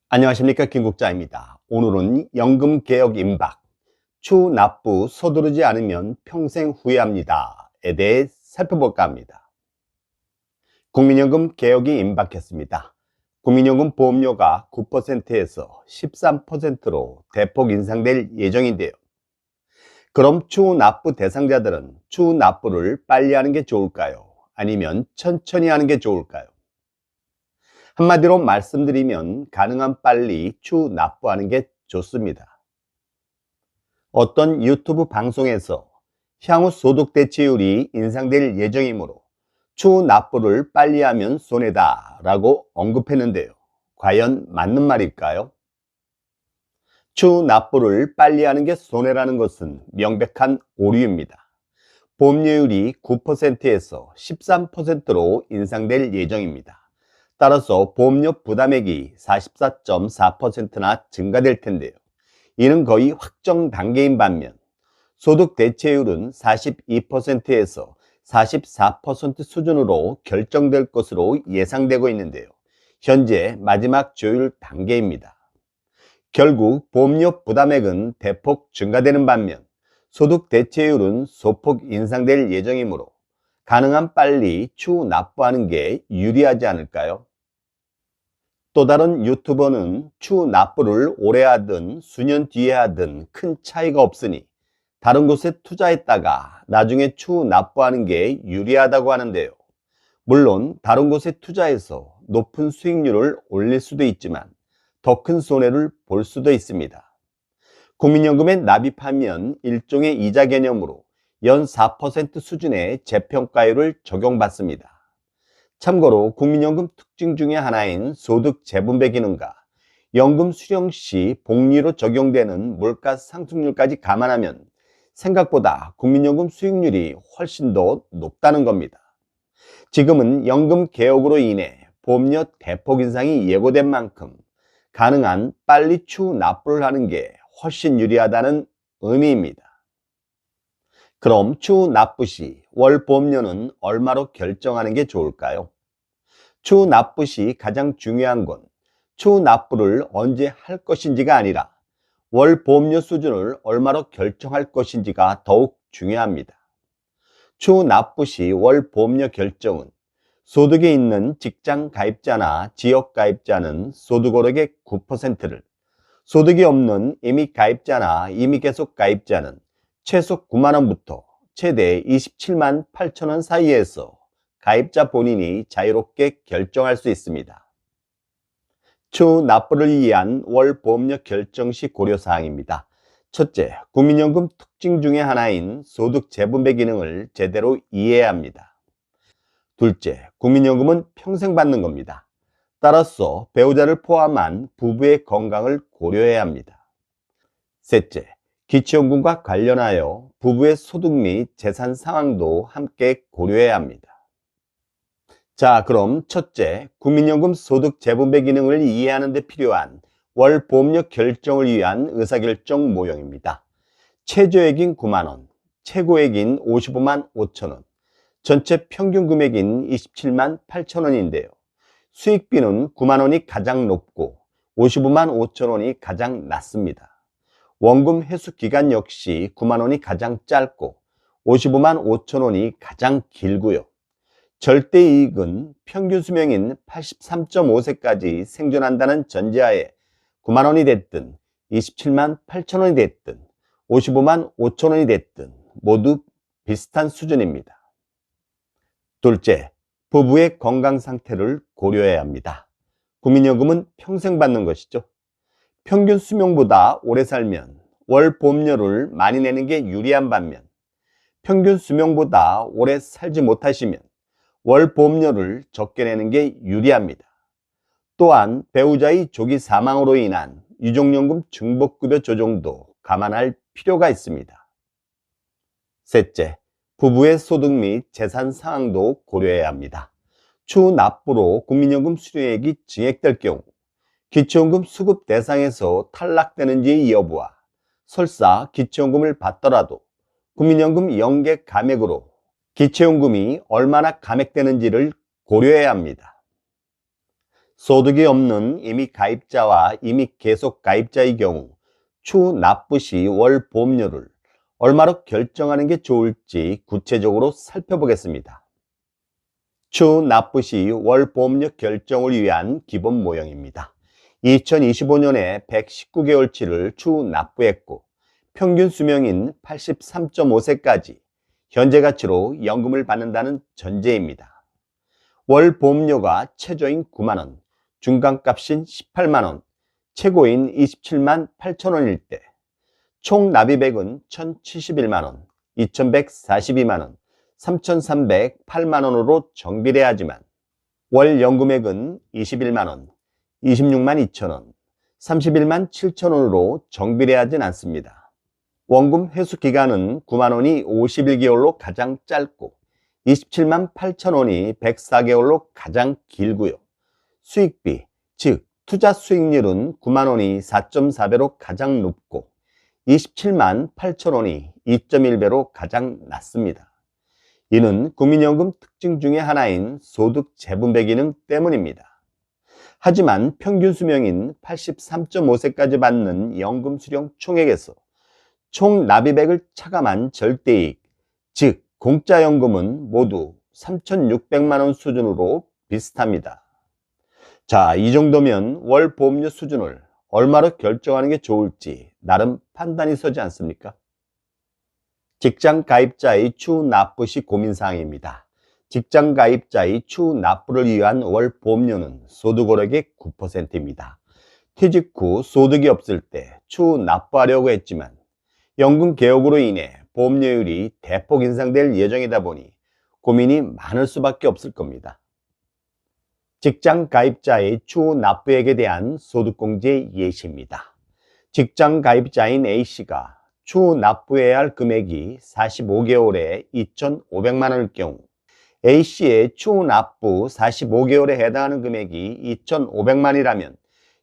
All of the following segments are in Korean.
안녕하십니까, 김국자입니다. 오늘은 연금개혁 임박, 추후 납부 서두르지 않으면 평생 후회합니다에 대해 살펴볼까 합니다. 국민연금 개혁이 임박했습니다. 국민연금 보험료가 9%에서 13%로 대폭 인상될 예정인데요. 그럼 추후 납부 대상자들은 추후 납부를 빨리 하는 게 좋을까요? 아니면 천천히 하는 게 좋을까요? 한마디로 말씀드리면 가능한 빨리 추후 납부하는 게 좋습니다. 어떤 유튜브 방송에서 향후 소득 대체율이 인상될 예정이므로 추후 납부를 빨리 하면 손해다 라고 언급했는데요. 과연 맞는 말일까요? 추후 납부를 빨리 하는 게 손해라는 것은 명백한 오류입니다. 보험료율이 9%에서 13%로 인상될 예정입니다. 따라서 보험료 부담액이 44.4%나 증가될 텐데요. 이는 거의 확정 단계인 반면 소득 대체율은 42%에서 44% 수준으로 결정될 것으로 예상되고 있는데요. 현재 마지막 조율 단계입니다. 결국 보험료 부담액은 대폭 증가되는 반면 소득 대체율은 소폭 인상될 예정이므로 가능한 빨리 추후 납부하는 게 유리하지 않을까요? 또 다른 유튜버는 추후 납부를 올해 하든 수년 뒤에 하든 큰 차이가 없으니 다른 곳에 투자했다가 나중에 추후 납부하는 게 유리하다고 하는데요. 물론 다른 곳에 투자해서 높은 수익률을 올릴 수도 있지만 더 큰 손해를 볼 수도 있습니다. 국민연금에 납입하면 일종의 이자 개념으로 연 4% 수준의 재평가율을 적용받습니다. 참고로 국민연금 특징 중에 하나인 소득 재분배 기능과 연금 수령 시 복리로 적용되는 물가 상승률까지 감안하면 생각보다 국민연금 수익률이 훨씬 더 높다는 겁니다. 지금은 연금 개혁으로 인해 보험료 대폭 인상이 예고된 만큼 가능한 빨리 추후 납부를 하는 게 훨씬 유리하다는 의미입니다. 그럼 추후 납부 시 월 보험료는 얼마로 결정하는 게 좋을까요? 추후 납부 시 가장 중요한 건 추후 납부를 언제 할 것인지가 아니라 월 보험료 수준을 얼마로 결정할 것인지가 더욱 중요합니다. 추후 납부 시 월 보험료 결정은 소득이 있는 직장 가입자나 지역 가입자는 소득오락의 9%를, 소득이 없는 임의 가입자나 임의 계속 가입자는 최소 9만 원부터 최대 27만 8천 원 사이에서 가입자 본인이 자유롭게 결정할 수 있습니다. 추후 납부를 위한 월 보험료 결정 시 고려사항입니다. 첫째, 국민연금 특징 중에 하나인 소득 재분배 기능을 제대로 이해해야 합니다. 둘째, 국민연금은 평생 받는 겁니다. 따라서 배우자를 포함한 부부의 건강을 고려해야 합니다. 셋째, 기초연금과 관련하여 부부의 소득 및 재산 상황도 함께 고려해야 합니다. 자, 그럼 첫째, 국민연금 소득 재분배 기능을 이해하는 데 필요한 월 보험료 결정을 위한 의사결정 모형입니다. 최저액인 9만 원, 최고액인 55만 5천 원, 전체 평균 금액인 27만 8천 원인데요. 수익비는 9만 원이 가장 높고 55만 5천 원이 가장 낮습니다. 원금 회수 기간 역시 9만 원이 가장 짧고 55만 5천 원이 가장 길고요. 절대이익은 평균 수명인 83.5세까지 생존한다는 전제하에 9만 원이 됐든 27만 8천 원이 됐든 55만 5천 원이 됐든 모두 비슷한 수준입니다. 둘째, 부부의 건강 상태를 고려해야 합니다. 국민연금은 평생 받는 것이죠. 평균 수명보다 오래 살면 월 보험료를 많이 내는 게 유리한 반면 평균 수명보다 오래 살지 못하시면 월 보험료를 적게 내는 게 유리합니다. 또한 배우자의 조기 사망으로 인한 유족연금 중복급여 조정도 감안할 필요가 있습니다. 셋째, 부부의 소득 및 재산 상황도 고려해야 합니다. 추후 납부로 국민연금 수령액이 증액될 경우 기초연금 수급 대상에서 탈락되는지의 여부와 설사 기초연금을 받더라도 국민연금 연계 감액으로 기초연금이 얼마나 감액되는지를 고려해야 합니다. 소득이 없는 임의 가입자와 임의 계속 가입자의 경우 추후 납부 시 월 보험료를 얼마로 결정하는 게 좋을지 구체적으로 살펴보겠습니다. 추후 납부 시 월 보험료 결정을 위한 기본 모형입니다. 2025년에 119개월치를 추후 납부했고 평균 수명인 83.5세까지 현재 가치로 연금을 받는다는 전제입니다. 월 보험료가 최저인 9만원, 중간값인 18만원, 최고인 27만 8천원일 때 총 납입액은 1,071만원, 2,142만원, 3,308만원으로 정비돼야 하지만 월 연금액은 21만원, 26만 2천원, 31만 7천원으로 정비돼야 하진 않습니다. 원금 회수 기간은 9만원이 51개월로 가장 짧고 27만 8천원이 104개월로 가장 길고요. 수익비, 즉 투자 수익률은 9만원이 4.4배로 가장 높고 27만 8천원이 2.1배로 가장 낮습니다. 이는 국민연금 특징 중의 하나인 소득 재분배 기능 때문입니다. 하지만 평균 수명인 83.5세까지 받는 연금 수령 총액에서 총 납입액을 차감한 절대이익, 즉 공짜연금은 모두 3,600만원 수준으로 비슷합니다. 자, 이 정도면 월 보험료 수준을 얼마로 결정하는 게 좋을지 나름 판단이 서지 않습니까? 직장 가입자의 추후 납부 시 고민사항입니다. 직장 가입자의 추후 납부를 위한 월 보험료는 소득월액의 9%입니다. 퇴직 후 소득이 없을 때 추후 납부하려고 했지만 연금 개혁으로 인해 보험료율이 대폭 인상될 예정이다 보니 고민이 많을 수밖에 없을 겁니다. 직장 가입자의 추후 납부액에 대한 소득공제 예시입니다. 직장 가입자인 A씨가 추후 납부해야 할 금액이 45개월에 2,500만 원일 경우 A씨의 추후 납부 45개월에 해당하는 금액이 2,500만이라면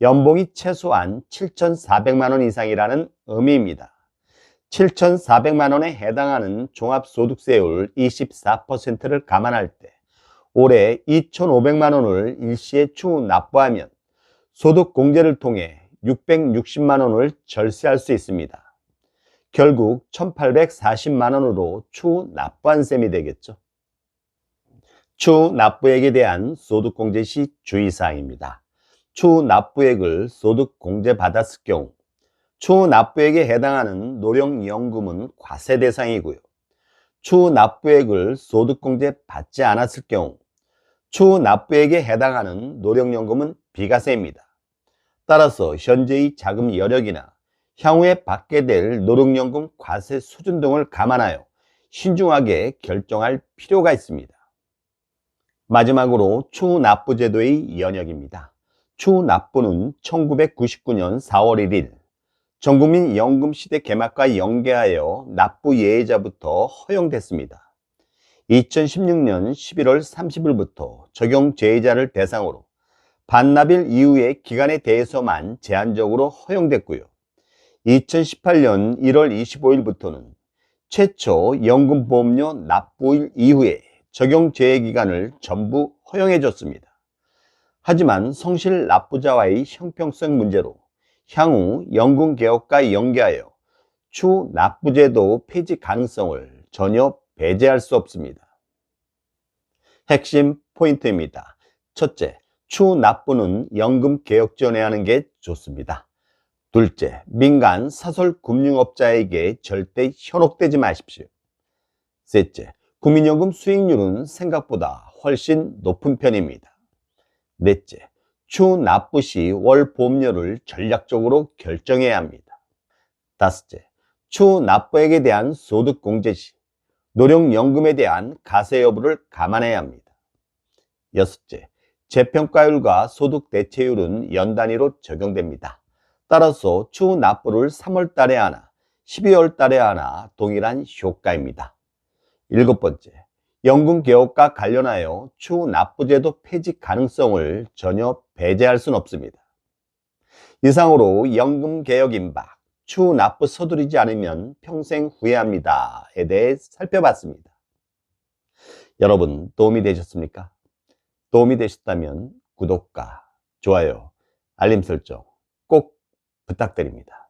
연봉이 최소한 7,400만 원 이상이라는 의미입니다. 7,400만 원에 해당하는 종합소득세율 24%를 감안할 때 올해 2,500만 원을 일시에 추후 납부하면 소득공제를 통해 660만 원을 절세할 수 있습니다. 결국 1,840만 원으로 추후 납부한 셈이 되겠죠. 추후 납부액에 대한 소득공제 시 주의사항입니다. 추후 납부액을 소득공제 받았을 경우 추후 납부액에 해당하는 노령연금은 과세 대상이고요. 추후 납부액을 소득공제 받지 않았을 경우 추후 납부액에 해당하는 노령연금은 비과세입니다. 따라서 현재의 자금 여력이나 향후에 받게 될 노령연금 과세 수준 등을 감안하여 신중하게 결정할 필요가 있습니다. 마지막으로 추후 납부 제도의 연역입니다. 추후 납부는 1999년 4월 1일 전국민 연금시대 개막과 연계하여 납부 예외자부터 허용됐습니다. 2016년 11월 30일부터 적용 제외자를 대상으로 반납일 이후의 기간에 대해서만 제한적으로 허용됐고요. 2018년 1월 25일부터는 최초 연금보험료 납부일 이후에 적용 제외 기간을 전부 허용해 줬습니다. 하지만 성실 납부자와의 형평성 문제로 향후 연금개혁과 연계하여 추후 납부제도 폐지 가능성을 전혀 배제할 수 없습니다. 핵심 포인트입니다. 첫째, 추후 납부는 연금개혁 전에 하는 게 좋습니다. 둘째, 민간 사설금융업자에게 절대 현혹되지 마십시오. 셋째, 국민연금 수익률은 생각보다 훨씬 높은 편입니다. 넷째, 추후 납부 시 월 보험료를 전략적으로 결정해야 합니다. 다섯째, 추후 납부액에 대한 소득공제 시 노령연금에 대한 가세 여부를 감안해야 합니다. 여섯째, 재평가율과 소득대체율은 연단위로 적용됩니다. 따라서 추후 납부를 3월 달에 하나, 12월 달에 하나 동일한 효과입니다. 일곱 번째, 연금개혁과 관련하여 추후 납부제도 폐지 가능성을 전혀 배제할 수는 없습니다. 이상으로 연금개혁 임박, 추후 납부 서두르지 않으면 평생 후회합니다에 대해 살펴봤습니다. 여러분 도움이 되셨습니까? 도움이 되셨다면 구독과 좋아요, 알림 설정 꼭 부탁드립니다.